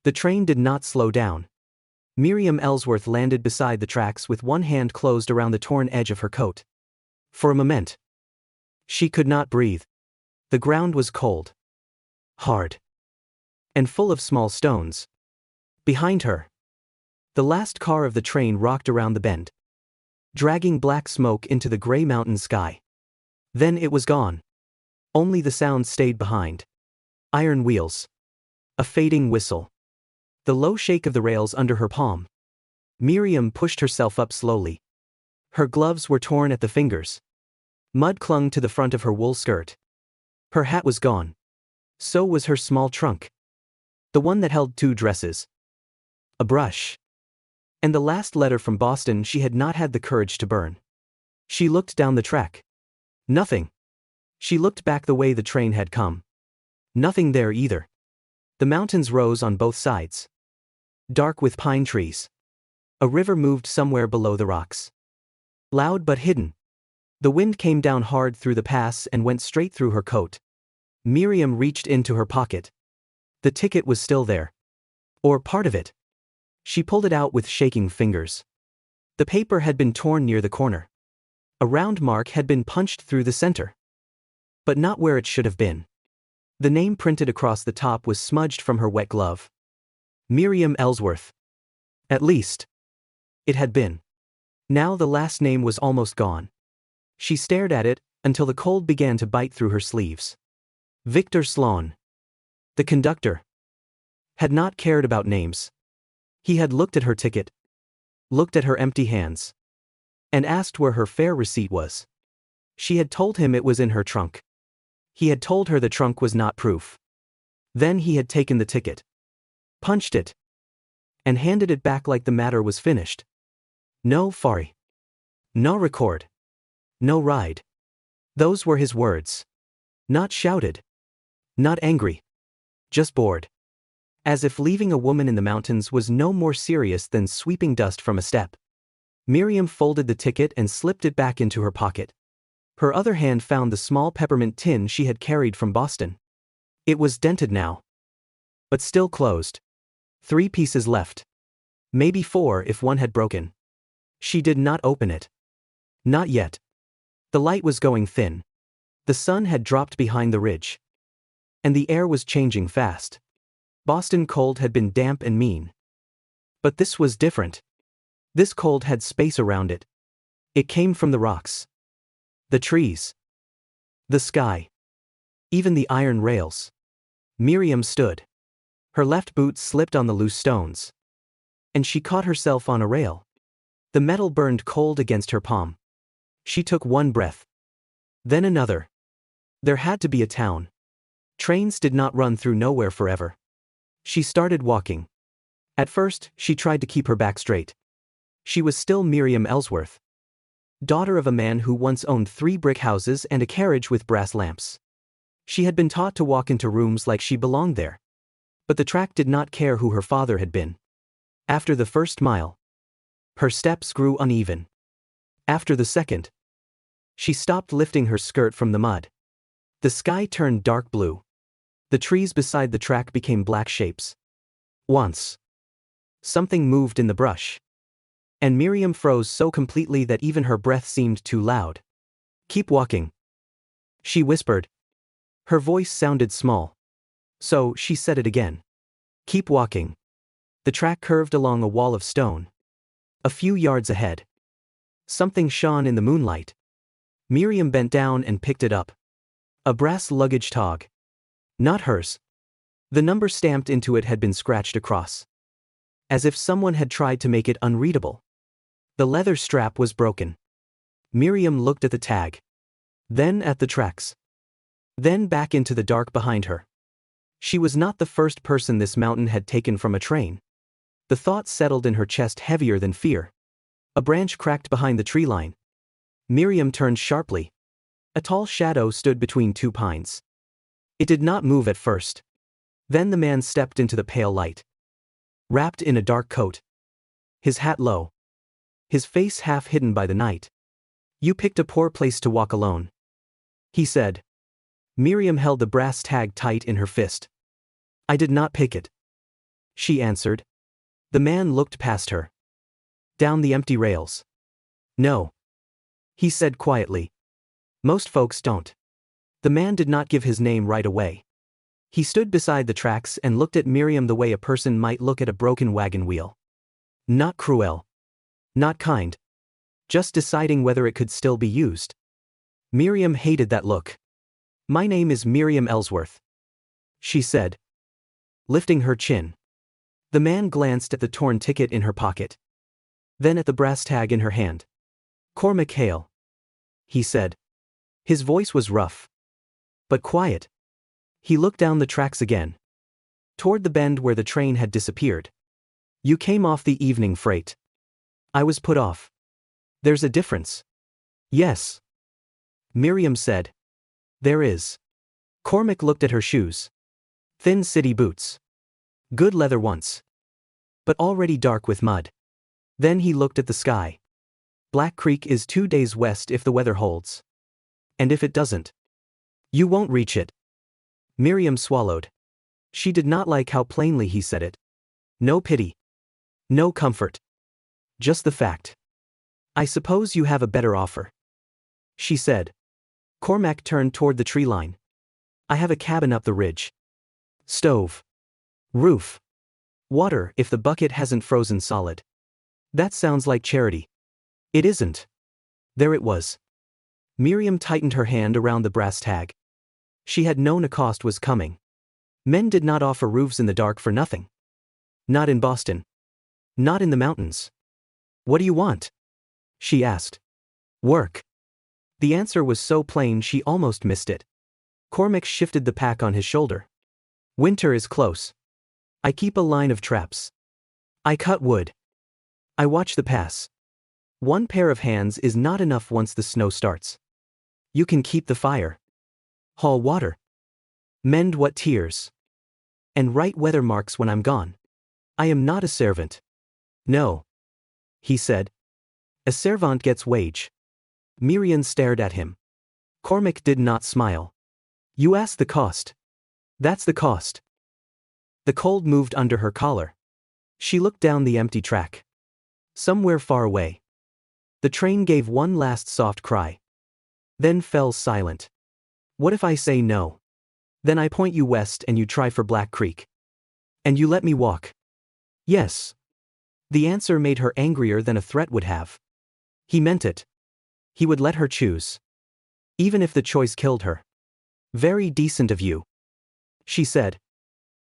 The train did not slow down. Miriam Ellsworth landed beside the tracks with one hand closed around the torn edge of her coat. For a moment, she could not breathe. The ground was cold, hard, and full of small stones. Behind her, the last car of the train rocked around the bend, dragging black smoke into the gray mountain sky. Then it was gone. Only the sound stayed behind. Iron wheels. A fading whistle. The low shake of the rails under her palm. Miriam pushed herself up slowly. Her gloves were torn at the fingers. Mud clung to the front of her wool skirt. Her hat was gone. So was her small trunk. The one that held 2 dresses. A brush. And the last letter from Boston she had not had the courage to burn. She looked down the track. Nothing. She looked back the way the train had come. Nothing there either. The mountains rose on both sides, dark with pine trees. A river moved somewhere below the rocks. Loud but hidden. The wind came down hard through the pass and went straight through her coat. Miriam reached into her pocket. The ticket was still there. Or part of it. She pulled it out with shaking fingers. The paper had been torn near the corner. A round mark had been punched through the center. But not where it should have been. The name printed across the top was smudged from her wet glove. Miriam Ellsworth. At least, it had been. Now the last name was almost gone. She stared at it until the cold began to bite through her sleeves. Victor Sloan, the conductor, had not cared about names. He had looked at her ticket, looked at her empty hands, and asked where her fare receipt was. She had told him it was in her trunk. He had told her the trunk was not proof. Then he had taken the ticket, punched it, and handed it back like the matter was finished. No Fari. No record. No ride. Those were his words. Not shouted. Not angry. Just bored. As if leaving a woman in the mountains was no more serious than sweeping dust from a step. Miriam folded the ticket and slipped it back into her pocket. Her other hand found the small peppermint tin she had carried from Boston. It was dented now, but still closed. 3 pieces left. Maybe 4 if one had broken. She did not open it. Not yet. The light was going thin. The sun had dropped behind the ridge. And the air was changing fast. Boston cold had been damp and mean. But this was different. This cold had space around it. It came from the rocks. The trees. The sky. Even the iron rails. Miriam stood. Her left boot slipped on the loose stones. And she caught herself on a rail. The metal burned cold against her palm. She took one breath. Then another. There had to be a town. Trains did not run through nowhere forever. She started walking. At first, she tried to keep her back straight. She was still Miriam Ellsworth, daughter of a man who once owned 3 brick houses and a carriage with brass lamps. She had been taught to walk into rooms like she belonged there. But the track did not care who her father had been. After the first mile, her steps grew uneven. After the second, she stopped lifting her skirt from the mud. The sky turned dark blue. The trees beside the track became black shapes. Once, something moved in the brush. And Miriam froze so completely that even her breath seemed too loud. "Keep walking," she whispered. Her voice sounded small. So she said it again. "Keep walking." The track curved along a wall of stone. A few yards ahead, something shone in the moonlight. Miriam bent down and picked it up. A brass luggage tag. Not hers. The number stamped into it had been scratched across, as if someone had tried to make it unreadable. The leather strap was broken. Miriam looked at the tag. Then at the tracks. Then back into the dark behind her. She was not the first person this mountain had taken from a train. The thought settled in her chest heavier than fear. A branch cracked behind the tree line. Miriam turned sharply. A tall shadow stood between 2 pines. It did not move at first. Then the man stepped into the pale light. Wrapped in a dark coat. His hat low. His face half hidden by the night. "You picked a poor place to walk alone," he said. Miriam held the brass tag tight in her fist. "I did not pick it." she answered. The man looked past her. Down the empty rails. No. He said quietly. Most folks don't. The man did not give his name right away. He stood beside the tracks and looked at Miriam the way a person might look at a broken wagon wheel. Not cruel. Not kind. Just deciding whether it could still be used. Miriam hated that look. My name is Miriam Ellsworth, she said, lifting her chin. The man glanced at the torn ticket in her pocket. Then at the brass tag in her hand. Cormac Hale, he said. His voice was rough. But quiet. He looked down the tracks again. Toward the bend where the train had disappeared. You came off the evening freight. I was put off. There's a difference. Yes. Miriam said. There is. Cormac looked at her shoes. Thin city boots. Good leather once. But already dark with mud. Then he looked at the sky. Black Creek is 2 days west if the weather holds. And if it doesn't, you won't reach it. Miriam swallowed. She did not like how plainly he said it. No pity. No comfort. Just the fact. I suppose you have a better offer, she said. Cormac turned toward the tree line. I have a cabin up the ridge. Stove. Roof. Water if the bucket hasn't frozen solid. That sounds like charity. It isn't. There it was. Miriam tightened her hand around the brass tag. She had known a cost was coming. Men did not offer roofs in the dark for nothing. Not in Boston. Not in the mountains. What do you want? She asked. Work. The answer was so plain she almost missed it. Cormac shifted the pack on his shoulder. Winter is close. I keep a line of traps. I cut wood. I watch the pass. One pair of hands is not enough once the snow starts. You can keep the fire. Haul water. Mend what tears. And write weather marks when I'm gone. I am not a servant. No. He said. A servant gets wage. Miriam stared at him. Cormac did not smile. You asked the cost. That's the cost. The cold moved under her collar. She looked down the empty track. Somewhere far away. The train gave one last soft cry. Then fell silent. What if I say no? Then I point you west and you try for Black Creek. And you let me walk. Yes. The answer made her angrier than a threat would have. He meant it. He would let her choose. Even if the choice killed her. Very decent of you, she said.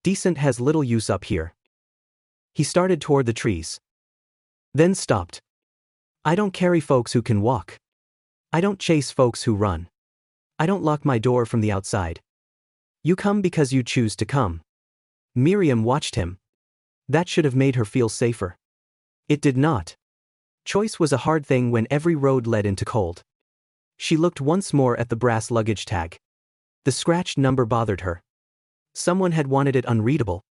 Decent has little use up here. He started toward the trees. Then stopped. I don't carry folks who can walk. I don't chase folks who run. I don't lock my door from the outside. You come because you choose to come. Miriam watched him. That should have made her feel safer. It did not. Choice was a hard thing when every road led into cold. She looked once more at the brass luggage tag. The scratched number bothered her. Someone had wanted it unreadable.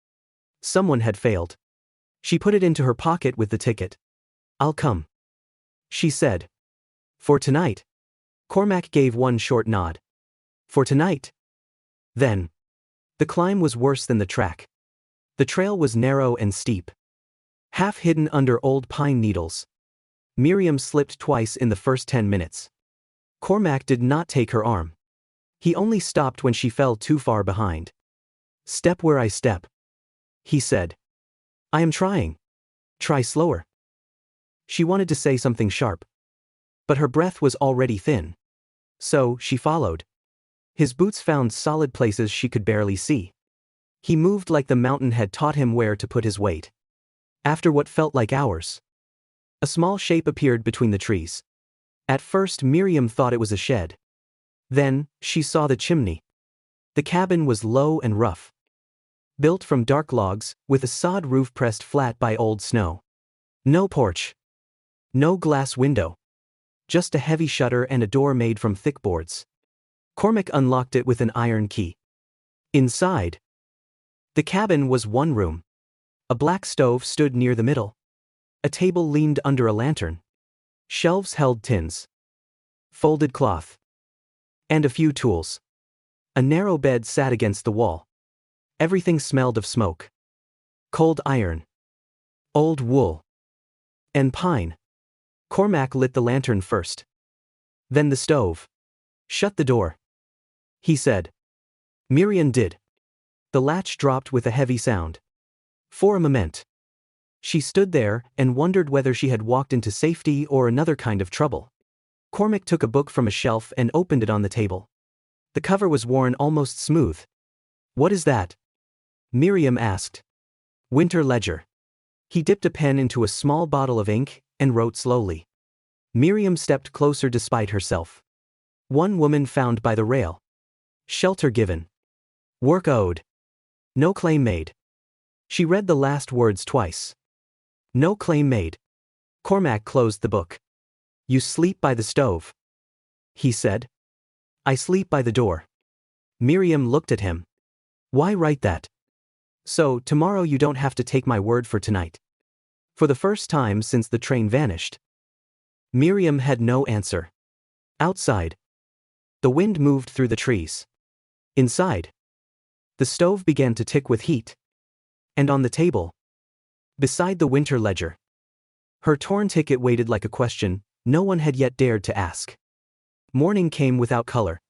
Someone had failed. She put it into her pocket with the ticket. I'll come, she said. For tonight. Cormac gave one short nod. For tonight. Then. The climb was worse than the track. The trail was narrow and steep. Half hidden under old pine needles. Miriam slipped twice in the first 10 minutes. Cormac did not take her arm. He only stopped when she fell too far behind. Step where I step, he said. I am trying. Try slower. She wanted to say something sharp. But her breath was already thin. So, she followed. His boots found solid places she could barely see. He moved like the mountain had taught him where to put his weight. After what felt like hours, a small shape appeared between the trees. At first Miriam thought it was a shed. Then, she saw the chimney. The cabin was low and rough. Built from dark logs, with a sod roof pressed flat by old snow. No porch. No glass window. Just a heavy shutter and a door made from thick boards. Cormac unlocked it with an iron key. Inside. The cabin was one room. A black stove stood near the middle. A table leaned under a lantern. Shelves held tins. Folded cloth. And a few tools. A narrow bed sat against the wall. Everything smelled of smoke. Cold iron. Old wool. And pine. Cormac lit the lantern first. Then the stove. Shut the door, he said. Miriam did. The latch dropped with a heavy sound. For a moment, she stood there and wondered whether she had walked into safety or another kind of trouble. Cormac took a book from a shelf and opened it on the table. The cover was worn almost smooth. What is that? Miriam asked. Winter ledger. He dipped a pen into a small bottle of ink and wrote slowly. Miriam stepped closer despite herself. One woman found by the rail. Shelter given. Work owed. No claim made. She read the last words twice. No claim made. Cormac closed the book. You sleep by the stove, he said. I sleep by the door. Miriam looked at him. Why write that? So, tomorrow you don't have to take my word for tonight. For the first time since the train vanished. Miriam had no answer. Outside. The wind moved through the trees. Inside. The stove began to tick with heat. And on the table. Beside the winter ledger. Her torn ticket waited like a question no one had yet dared to ask. Morning came without color.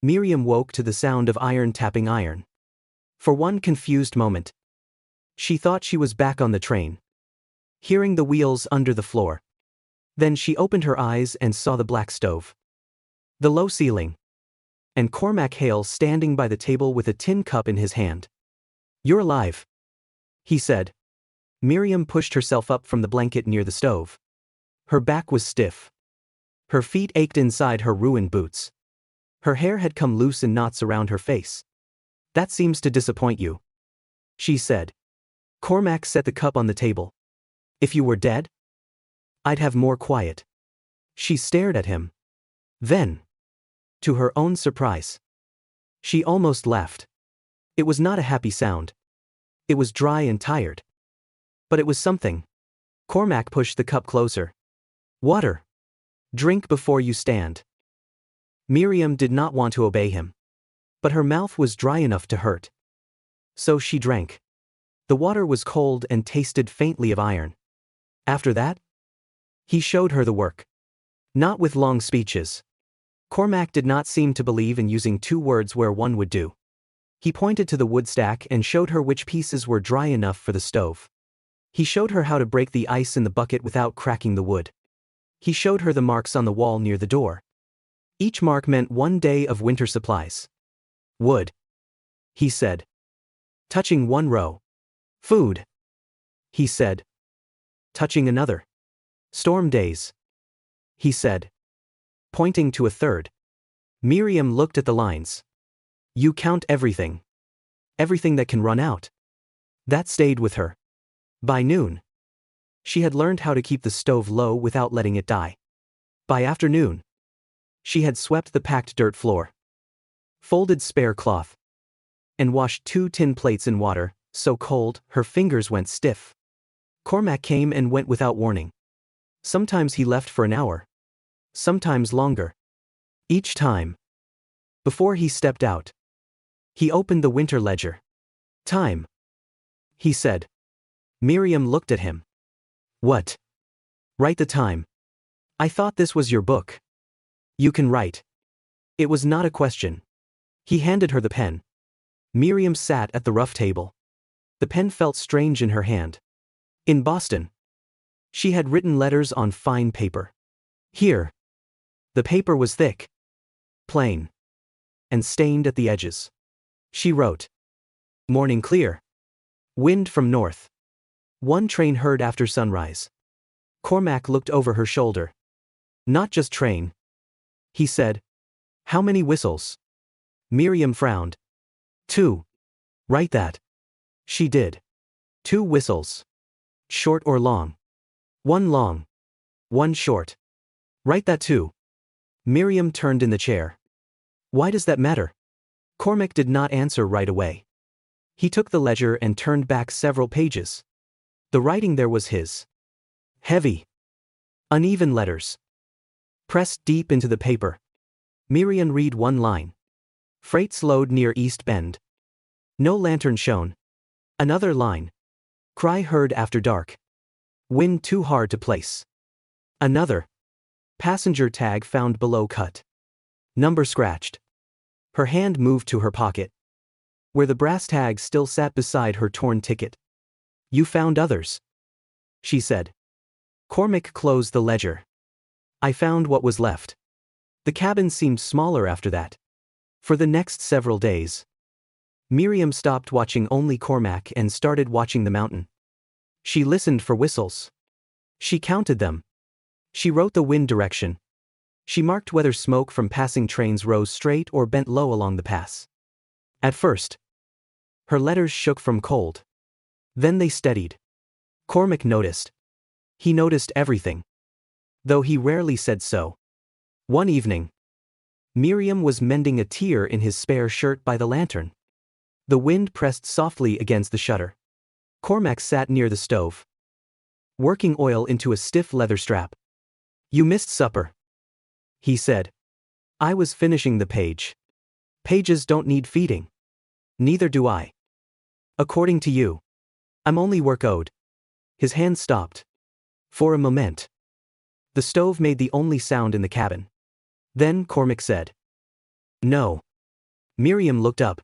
Miriam woke to the sound of iron tapping iron. For one confused moment, she thought she was back on the train, hearing the wheels under the floor. Then she opened her eyes and saw the black stove, the low ceiling, and Cormac Hale standing by the table with a tin cup in his hand. You're alive, he said. Miriam pushed herself up from the blanket near the stove. Her back was stiff. Her feet ached inside her ruined boots. Her hair had come loose in knots around her face. That seems to disappoint you, she said. Cormac set the cup on the table. If you were dead, I'd have more quiet. She stared at him. Then, to her own surprise, she almost laughed. It was not a happy sound. It was dry and tired. But it was something. Cormac pushed the cup closer. Water. Drink before you stand. Miriam did not want to obey him. But her mouth was dry enough to hurt. So she drank. The water was cold and tasted faintly of iron. After that, he showed her the work. Not with long speeches. Cormac did not seem to believe in using two words where one would do. He pointed to the wood stack and showed her which pieces were dry enough for the stove. He showed her how to break the ice in the bucket without cracking the wood. He showed her the marks on the wall near the door. Each mark meant 1 day of winter supplies. Wood, he said. Touching one row. Food, he said. Touching another. Storm days, he said. Pointing to a third. Miriam looked at the lines. You count everything. Everything that can run out. That stayed with her. By noon, she had learned how to keep the stove low without letting it die. By afternoon, she had swept the packed dirt floor, folded spare cloth, and washed 2 tin plates in water, so cold her fingers went stiff. Cormac came and went without warning. Sometimes he left for an hour. Sometimes longer. Each time, before he stepped out, he opened the winter ledger. Time, he said. Miriam looked at him. What? Write the time. I thought this was your book. You can write. It was not a question. He handed her the pen. Miriam sat at the rough table. The pen felt strange in her hand. In Boston, she had written letters on fine paper. Here, the paper was thick, plain, and stained at the edges. She wrote. Morning clear. Wind from north. 1 train heard after sunrise. Cormac looked over her shoulder. Not just train, he said. How many whistles? Miriam frowned. 2. Write that. She did. 2 whistles. Short or long? 1 long. 1 short. Write that too. Miriam turned in the chair. Why does that matter? Cormac did not answer right away. He took the ledger and turned back several pages. The writing there was his. Heavy, uneven letters. Pressed deep into the paper. Miriam read 1 line. Freight slowed near East Bend. No lantern shone. Another line. Cry heard after dark. Wind too hard to place. Another. Passenger tag found below cut. Number scratched. Her hand moved to her pocket, where the brass tag still sat beside her torn ticket. You found others, she said. Cormac closed the ledger. I found what was left. The cabin seemed smaller after that. For the next several days, Miriam stopped watching only Cormac and started watching the mountain. She listened for whistles. She counted them. She wrote the wind direction. She marked whether smoke from passing trains rose straight or bent low along the pass. At first, her letters shook from cold. Then they steadied. Cormac noticed. He noticed everything, though he rarely said so. One evening, Miriam was mending a tear in his spare shirt by the lantern. The wind pressed softly against the shutter. Cormac sat near the stove, working oil into a stiff leather strap. You missed supper, he said. I was finishing the page. Pages don't need feeding. Neither do I. According to you. I'm only work owed. His hand stopped. For a moment. The stove made the only sound in the cabin. Then Cormac said. No. Miriam looked up.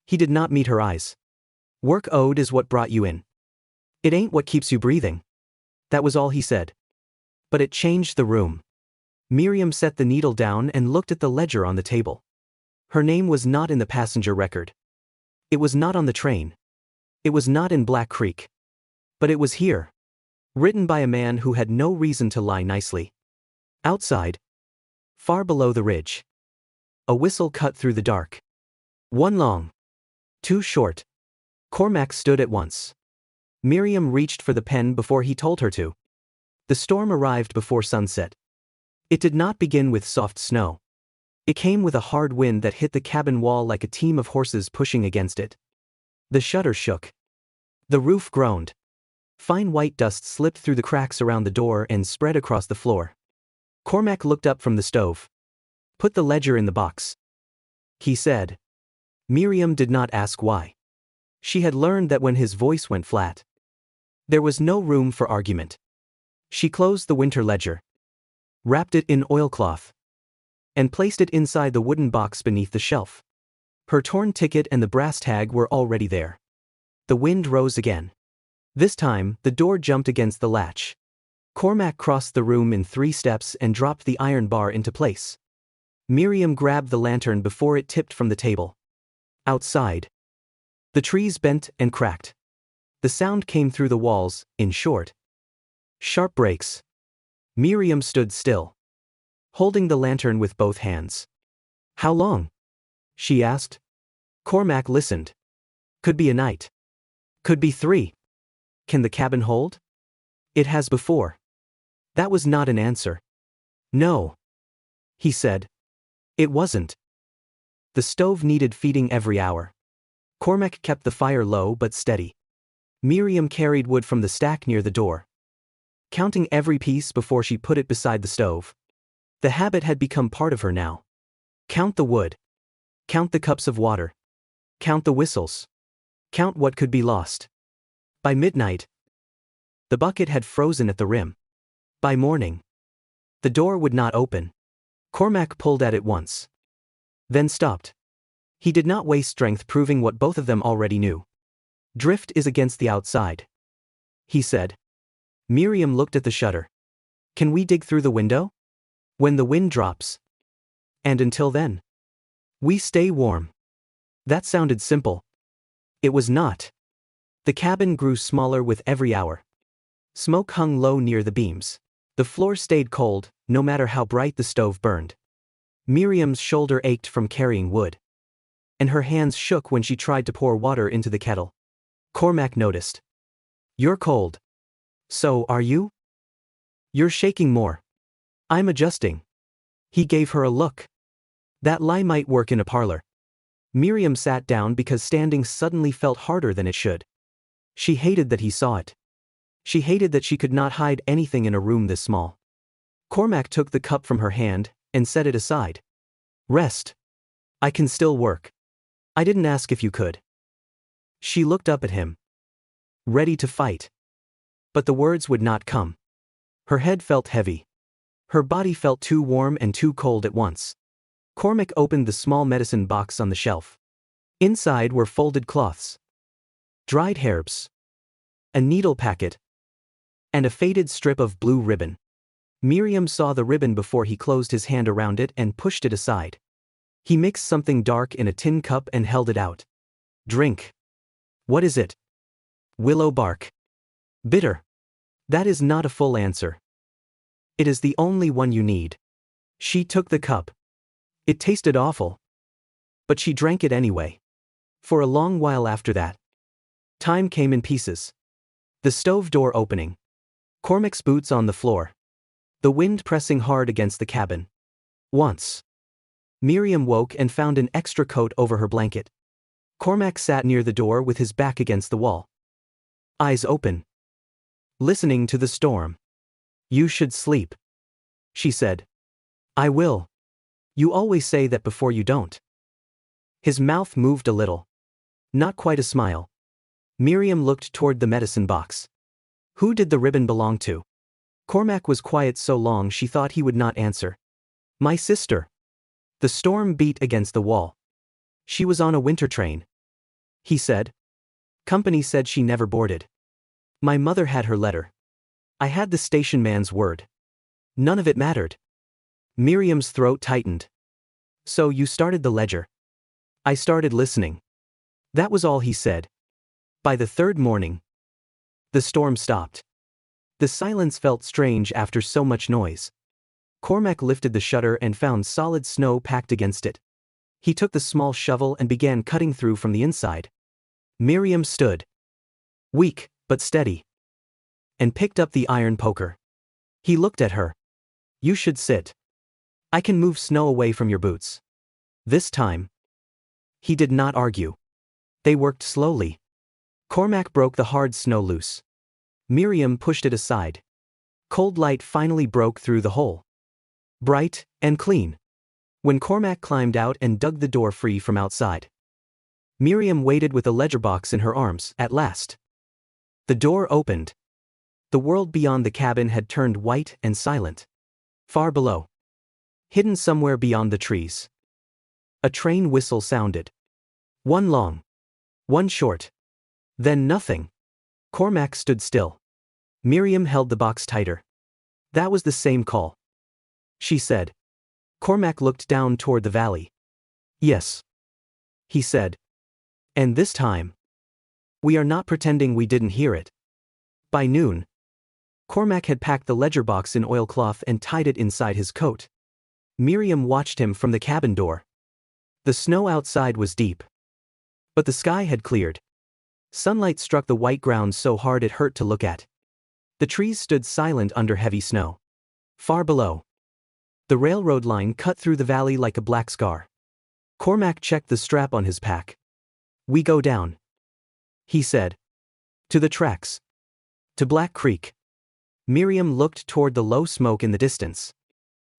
He did not meet her eyes. Work owed is what brought you in. It ain't what keeps you breathing. That was all he said. But it changed the room. Miriam set the needle down and looked at the ledger on the table. Her name was not in the passenger record. It was not on the train. It was not in Black Creek. But it was here. Written by a man who had no reason to lie nicely. Outside, far below the ridge, a whistle cut through the dark. One long, two short. Cormac stood at once. Miriam reached for the pen before he told her to. The storm arrived before sunset. It did not begin with soft snow. It came with a hard wind that hit the cabin wall like a team of horses pushing against it. The shutter shook. The roof groaned. Fine white dust slipped through the cracks around the door and spread across the floor. Cormac looked up from the stove. Put the ledger in the box, he said. Miriam did not ask why. She had learned that when his voice went flat, there was no room for argument. She closed the winter ledger, wrapped it in oilcloth, and placed it inside the wooden box beneath the shelf. Her torn ticket and the brass tag were already there. The wind rose again. This time, the door jumped against the latch. Cormac crossed the room in 3 steps and dropped the iron bar into place. Miriam grabbed the lantern before it tipped from the table. Outside, the trees bent and cracked. The sound came through the walls, in short, sharp breaks. Miriam stood still, holding the lantern with both hands. How long? She asked. Cormac listened. Could be a night. Could be 3. Can the cabin hold? It has before. That was not an answer. No, he said. It wasn't. The stove needed feeding every hour. Cormac kept the fire low but steady. Miriam carried wood from the stack near the door, counting every piece before she put it beside the stove. The habit had become part of her now. Count the wood. Count the cups of water. Count the whistles. Count what could be lost. By midnight, the bucket had frozen at the rim. By morning, the door would not open. Cormac pulled at it once, then stopped. He did not waste strength proving what both of them already knew. Drift is against the outside, he said. Miriam looked at the shutter. Can we dig through the window? When the wind drops. And until then, we stay warm. That sounded simple. It was not. The cabin grew smaller with every hour. Smoke hung low near the beams. The floor stayed cold, no matter how bright the stove burned. Miriam's shoulder ached from carrying wood, and her hands shook when she tried to pour water into the kettle. Cormac noticed. You're cold. So are you? You're shaking more. I'm adjusting. He gave her a look. That lie might work in a parlor. Miriam sat down because standing suddenly felt harder than it should. She hated that he saw it. She hated that she could not hide anything in a room this small. Cormac took the cup from her hand and set it aside. Rest. I can still work. I didn't ask if you could. She looked up at him. ready to fight. But the words would not come. Her head felt heavy. Her body felt too warm and too cold at once. Cormac opened the small medicine box on the shelf. Inside were folded cloths, dried herbs, a needle packet, and a faded strip of blue ribbon. Miriam saw the ribbon before he closed his hand around it and pushed it aside. He mixed something dark in a tin cup and held it out. Drink. What is it? Willow bark. Bitter. That is not a full answer. It is the only one you need. She took the cup. It tasted awful. But she drank it anyway. For a long while after that. Time came in pieces. The stove door opening. Cormac's boots on the floor. The wind pressing hard against the cabin. Once. Miriam woke and found an extra coat over her blanket. Cormac sat near the door with his back against the wall. Eyes open. Listening to the storm. You should sleep. She said. I will. You always say that before you don't. His mouth moved a little. Not quite a smile. Miriam looked toward the medicine box. Who did the ribbon belong to? Cormac was quiet so long she thought he would not answer. My sister. The storm beat against the wall. She was on a winter train. He said. Company said she never boarded. My mother had her letter. I had the station man's word. None of it mattered. Miriam's throat tightened. So you started the ledger. I started listening. That was all he said. By the third morning, the storm stopped. The silence felt strange after so much noise. Cormac lifted the shutter and found solid snow packed against it. He took the small shovel and began cutting through from the inside. Miriam stood. Weak, but steady. And picked up the iron poker. He looked at her. You should sit. I can move snow away from your boots. This time. He did not argue. They worked slowly. Cormac broke the hard snow loose. Miriam pushed it aside. Cold light finally broke through the hole. Bright and clean. When Cormac climbed out and dug the door free from outside. Miriam waited with a ledger box in her arms, at last. The door opened. The world beyond the cabin had turned white and silent. Far below. Hidden somewhere beyond the trees. A train whistle sounded. One long. One short. Then nothing. Cormac stood still. Miriam held the box tighter. That was the same call. She said. Cormac looked down toward the valley. Yes. He said. And this time. We are not pretending we didn't hear it. By noon. Cormac had packed the ledger box in oilcloth and tied it inside his coat. Miriam watched him from the cabin door. The snow outside was deep. But the sky had cleared. Sunlight struck the white ground so hard it hurt to look at. The trees stood silent under heavy snow. Far below. The railroad line cut through the valley like a black scar. Cormac checked the strap on his pack. We go down. He said. To the tracks. To Black Creek. Miriam looked toward the low smoke in the distance.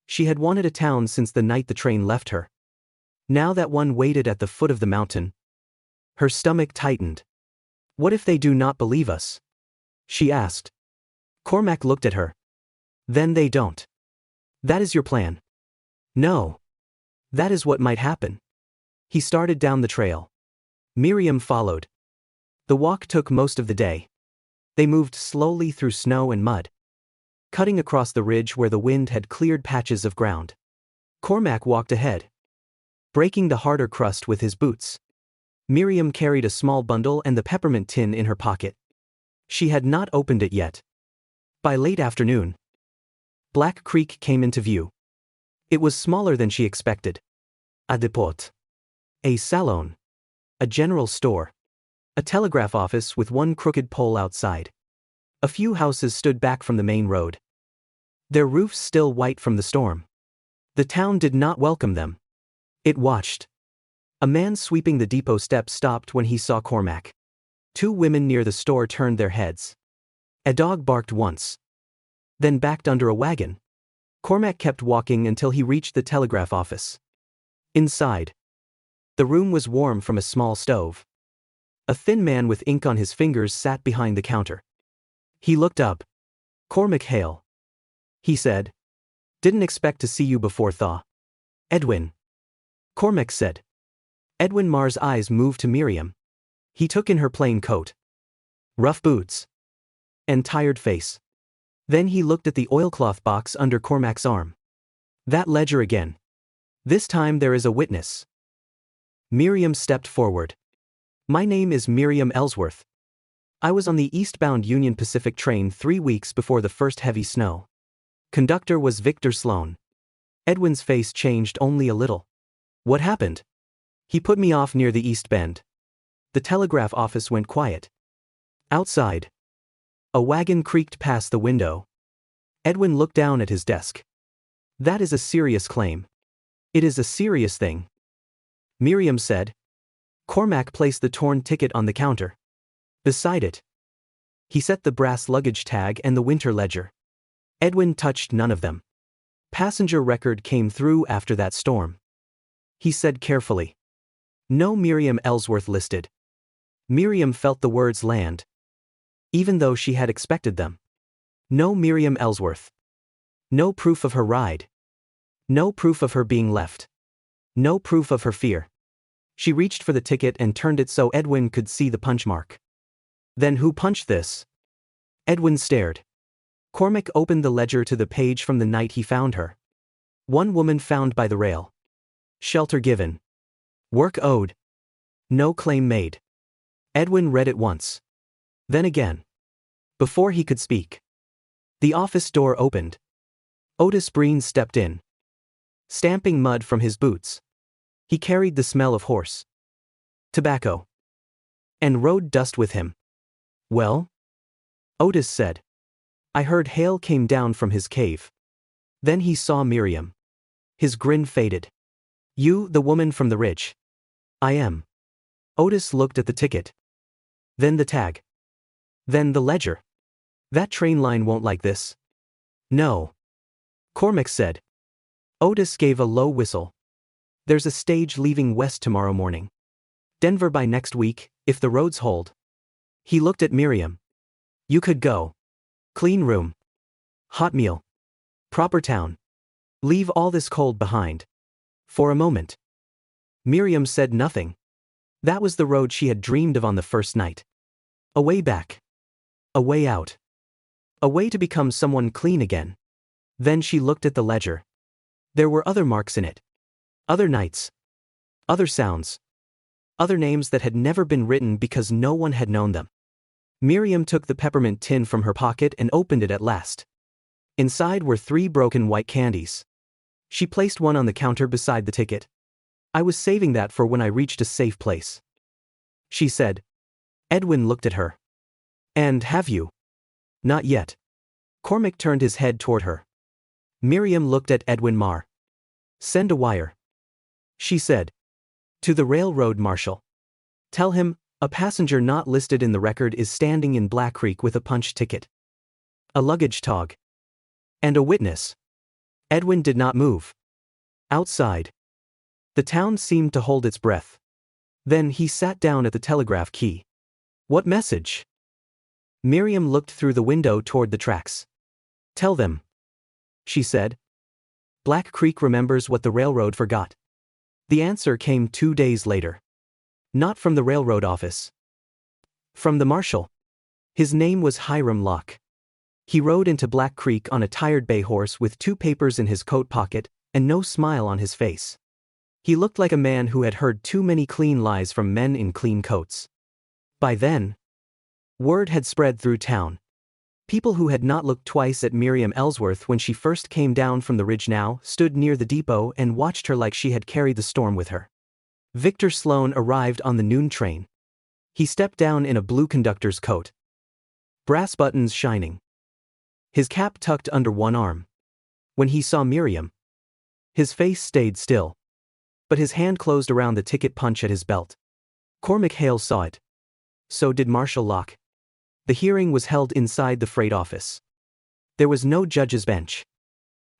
She had wanted a town since the night the train left her. Now that one waited at the foot of the mountain. Her stomach tightened. What if they do not believe us? She asked. Cormac looked at her. Then they don't. That is your plan. No. That is what might happen. He started down the trail. Miriam followed. The walk took most of the day. They moved slowly through snow and mud. Cutting across the ridge where the wind had cleared patches of ground. Cormac walked ahead. Breaking the harder crust with his boots. Miriam carried a small bundle and the peppermint tin in her pocket. She had not opened it yet. By late afternoon, Black Creek came into view. It was smaller than she expected. A depot. A salon. A general store. A telegraph office with one crooked pole outside. A few houses stood back from the main road. Their roofs still white from the storm. The town did not welcome them. It watched. A man sweeping the depot steps stopped when he saw Cormac. Two women near the store turned their heads. A dog barked once. Then backed under a wagon. Cormac kept walking until he reached the telegraph office. Inside. The room was warm from a small stove. A thin man with ink on his fingers sat behind the counter. He looked up. "Cormac Hale," he said. "Didn't expect to see you before thaw." "Edwin," Cormac said. Edwin Marr's eyes moved to Miriam. He took in her plain coat, rough boots, and tired face. Then he looked at the oilcloth box under Cormac's arm. "That ledger again. This time there is a witness." Miriam stepped forward. "My name is Miriam Ellsworth. I was on the eastbound Union Pacific train 3 weeks before the first heavy snow. Conductor was Victor Sloan." Edwin's face changed only a little. "What happened?" "He put me off near the East Bend." The telegraph office went quiet. Outside, a wagon creaked past the window. Edwin looked down at his desk. "That is a serious claim." "It is a serious thing," Miriam said. Cormac placed the torn ticket on the counter. Beside it, he set the brass luggage tag and the winter ledger. Edwin touched none of them. "Passenger record came through after that storm," he said carefully. "No Miriam Ellsworth listed." Miriam felt the words land, even though she had expected them. No Miriam Ellsworth. No proof of her ride. No proof of her being left. No proof of her fear. She reached for the ticket and turned it so Edwin could see the punch mark. "Then who punched this?" Edwin stared. Cormac opened the ledger to the page from the night he found her. "One woman found by the rail. Shelter given. Work owed. No claim made." Edwin read it once. Then again. Before he could speak, the office door opened. Otis Breen stepped in, stamping mud from his boots. He carried the smell of horse tobacco and road dust with him. "Well?" Otis said. "I heard Hale came down from his cave." Then he saw Miriam. His grin faded. "You, the woman from the ridge?" "I am." Otis looked at the ticket. Then the tag. Then the ledger. "That train line won't like this." "No," Cormac said. Otis gave a low whistle. "There's a stage leaving west tomorrow morning. Denver by next week, if the roads hold." He looked at Miriam. "You could go. Clean room. Hot meal. Proper town. Leave all this cold behind." For a moment, Miriam said nothing. That was the road she had dreamed of on the first night. A way back. A way out. A way to become someone clean again. Then she looked at the ledger. There were other marks in it. Other nights. Other sounds. Other names that had never been written because no one had known them. Miriam took the peppermint tin from her pocket and opened it at last. Inside were 3 broken white candies. She placed one on the counter beside the ticket. "I was saving that for when I reached a safe place," she said. Edwin looked at her. "And have you?" "Not yet." Cormac turned his head toward her. Miriam looked at Edwin Marr. "Send a wire," she said, "to the railroad marshal. Tell him, a passenger not listed in the record is standing in Black Creek with a punch ticket, a luggage tag, and a witness." Edwin did not move. Outside, the town seemed to hold its breath. Then he sat down at the telegraph key. "What message?" Miriam looked through the window toward the tracks. "Tell them," she said. "Black Creek remembers what the railroad forgot." The answer came 2 days later. Not from the railroad office. From the marshal. His name was Hiram Locke. He rode into Black Creek on a tired bay horse with 2 papers in his coat pocket, and no smile on his face. He looked like a man who had heard too many clean lies from men in clean coats. By then, word had spread through town. People who had not looked twice at Miriam Ellsworth when she first came down from the ridge now stood near the depot and watched her like she had carried the storm with her. Victor Sloan arrived on the noon train. He stepped down in a blue conductor's coat, brass buttons shining, his cap tucked under one arm. When he saw Miriam, his face stayed still, but his hand closed around the ticket punch at his belt. Cormac Hale saw it. So did Marshal Locke. The hearing was held inside the freight office. There was no judge's bench.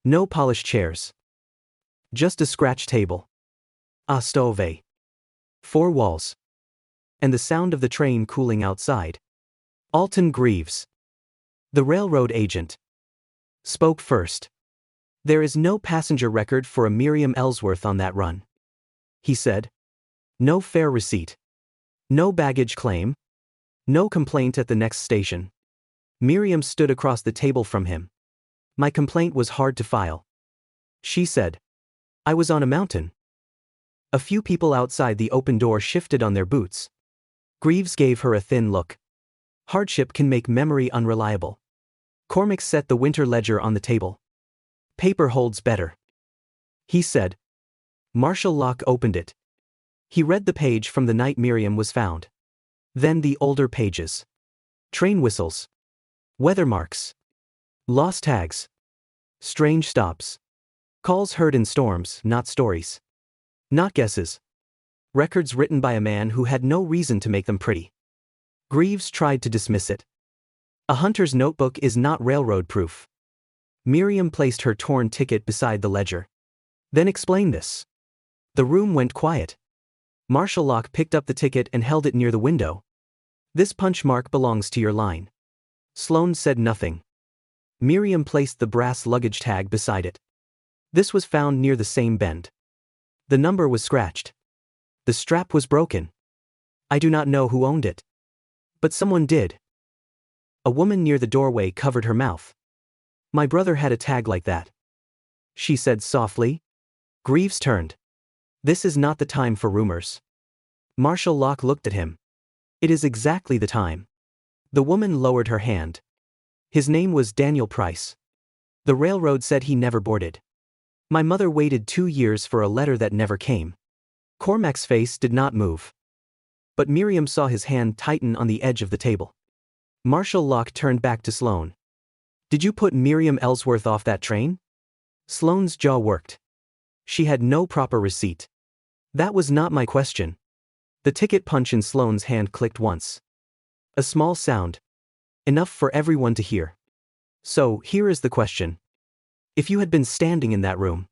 No polished chairs. Just a scratch table. A stove. 4 walls. and the sound of the train cooling outside. Alton Greaves, the railroad agent, spoke first. There is no passenger record for a Miriam Ellsworth on that run, he said. No fare receipt. No baggage claim. No complaint at the next station. Miriam stood across the table from him. My complaint was hard to file, she said. I was on a mountain. A few people outside the open door shifted on their boots. Greaves gave her a thin look. Hardship can make memory unreliable. Cormac set the winter ledger on the table. Paper holds better, he said. Marshall Locke opened it. He read the page from the night Miriam was found. Then the older pages. Train whistles. Weather marks. Lost tags. Strange stops. Calls heard in storms, not stories. Not guesses. Records written by a man who had no reason to make them pretty. Greaves tried to dismiss it. A hunter's notebook is not railroad proof. Miriam placed her torn ticket beside the ledger. Then explain this. The room went quiet. Marshall Locke picked up the ticket and held it near the window. This punch mark belongs to your line. Sloane said nothing. Miriam placed the brass luggage tag beside it. This was found near the same bend. The number was scratched. The strap was broken. I do not know who owned it. But someone did. A woman near the doorway covered her mouth. My brother had a tag like that, she said softly. Greaves turned. This is not the time for rumors. Marshall Locke looked at him. It is exactly the time. The woman lowered her hand. His name was Daniel Price. The railroad said he never boarded. My mother waited 2 years for a letter that never came. Cormac's face did not move. But Miriam saw his hand tighten on the edge of the table. Marshall Locke turned back to Sloane. Did you put Miriam Ellsworth off that train? Sloane's jaw worked. She had no proper receipt. That was not my question. The ticket punch in Sloane's hand clicked once. A small sound. Enough for everyone to hear. So, here is the question. If you had been standing in that room,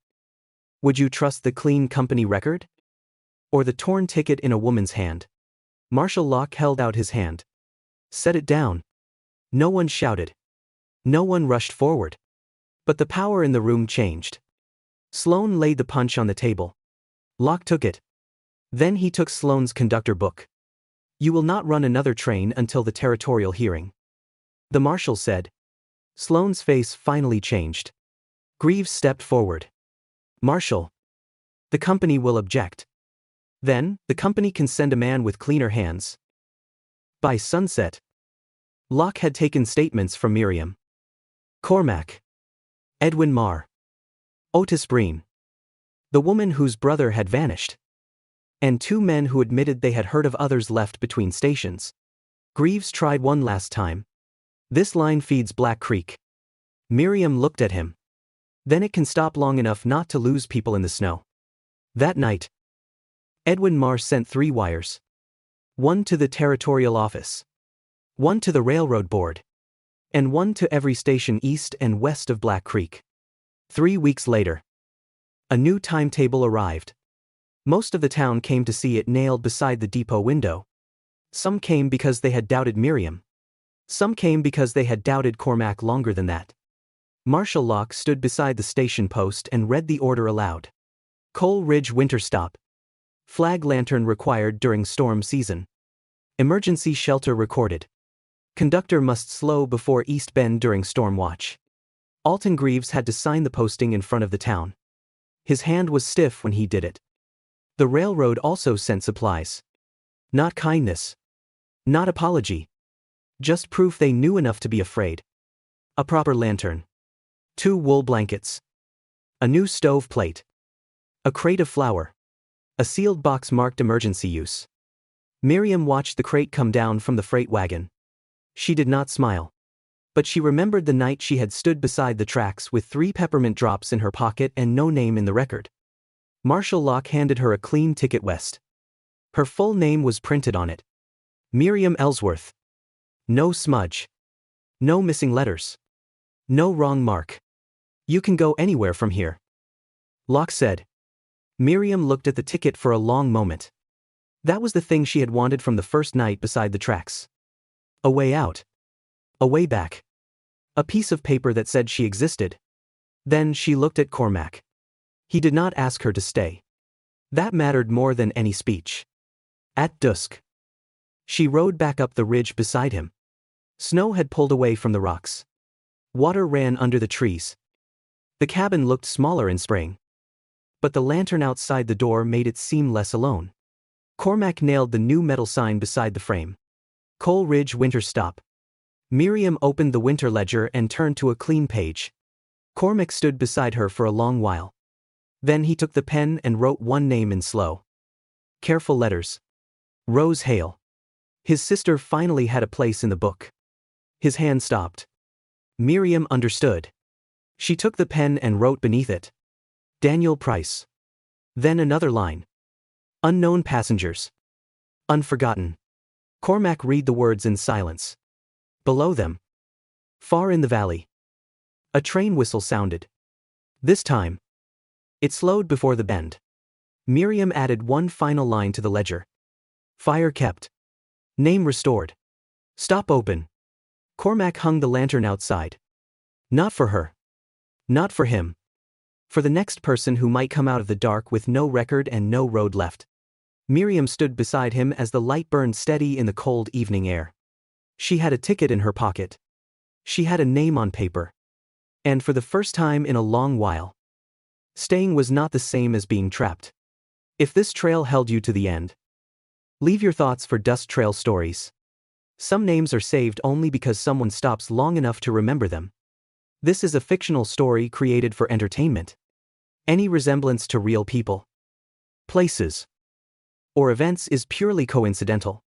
would you trust the clean company record? Or the torn ticket in a woman's hand? Marshall Locke held out his hand. Set it down. No one shouted. No one rushed forward. But the power in the room changed. Sloane laid the punch on the table. Locke took it. Then he took Sloane's conductor book. You will not run another train until the territorial hearing, the marshal said. Sloane's face finally changed. Greaves stepped forward. Marshal, the company will object. Then, the company can send a man with cleaner hands. By sunset, Locke had taken statements from Miriam, Cormac, Edwin Marr, Otis Breen, the woman whose brother had vanished, and 2 men who admitted they had heard of others left between stations. Greaves tried one last time. This line feeds Black Creek. Miriam looked at him. Then it can stop long enough not to lose people in the snow. That night, Edwin Marr sent 3 wires. 1 to the territorial office, 1 to the railroad board, and 1 to every station east and west of Black Creek. 3 weeks later, a new timetable arrived. Most of the town came to see it nailed beside the depot window. Some came because they had doubted Miriam. Some came because they had doubted Cormac longer than that. Marshall Locke stood beside the station post and read the order aloud. Coal Ridge winter stop. Flag lantern required during storm season. Emergency shelter recorded. Conductor must slow before East Bend during storm watch. Alton Greaves had to sign the posting in front of the town. His hand was stiff when he did it. The railroad also sent supplies. Not kindness. Not apology. Just proof they knew enough to be afraid. A proper lantern. 2 wool blankets. A new stove plate. A crate of flour. A sealed box marked emergency use. Miriam watched the crate come down from the freight wagon. She did not smile. But she remembered the night she had stood beside the tracks with 3 peppermint drops in her pocket and no name in the record. Marshall Locke handed her a clean ticket west. Her full name was printed on it. Miriam Ellsworth. No smudge. No missing letters. No wrong mark. You can go anywhere from here, Locke said. Miriam looked at the ticket for a long moment. That was the thing she had wanted from the first night beside the tracks. A way out. A way back. A piece of paper that said she existed. Then she looked at Cormac. He did not ask her to stay. That mattered more than any speech. At dusk, she rode back up the ridge beside him. Snow had pulled away from the rocks. Water ran under the trees. The cabin looked smaller in spring. But the lantern outside the door made it seem less alone. Cormac nailed the new metal sign beside the frame. Coal Ridge Winter Stop. Miriam opened the winter ledger and turned to a clean page. Cormac stood beside her for a long while. Then he took the pen and wrote one name in slow, careful letters. Rose Hale. His sister finally had a place in the book. His hand stopped. Miriam understood. She took the pen and wrote beneath it, Daniel Price. Then another line. Unknown passengers. Unforgotten. Cormac read the words in silence. Below them, far in the valley, a train whistle sounded. This time, it slowed before the bend. Miriam added one final line to the ledger. Fire kept. Name restored. Stop open. Cormac hung the lantern outside. Not for her. Not for him. For the next person who might come out of the dark with no record and no road left. Miriam stood beside him as the light burned steady in the cold evening air. She had a ticket in her pocket. She had a name on paper. And for the first time in a long while, staying was not the same as being trapped. If this trail held you to the end, leave your thoughts for Dust Trail Stories. Some names are saved only because someone stops long enough to remember them. This is a fictional story created for entertainment. Any resemblance to real people, places, or events is purely coincidental.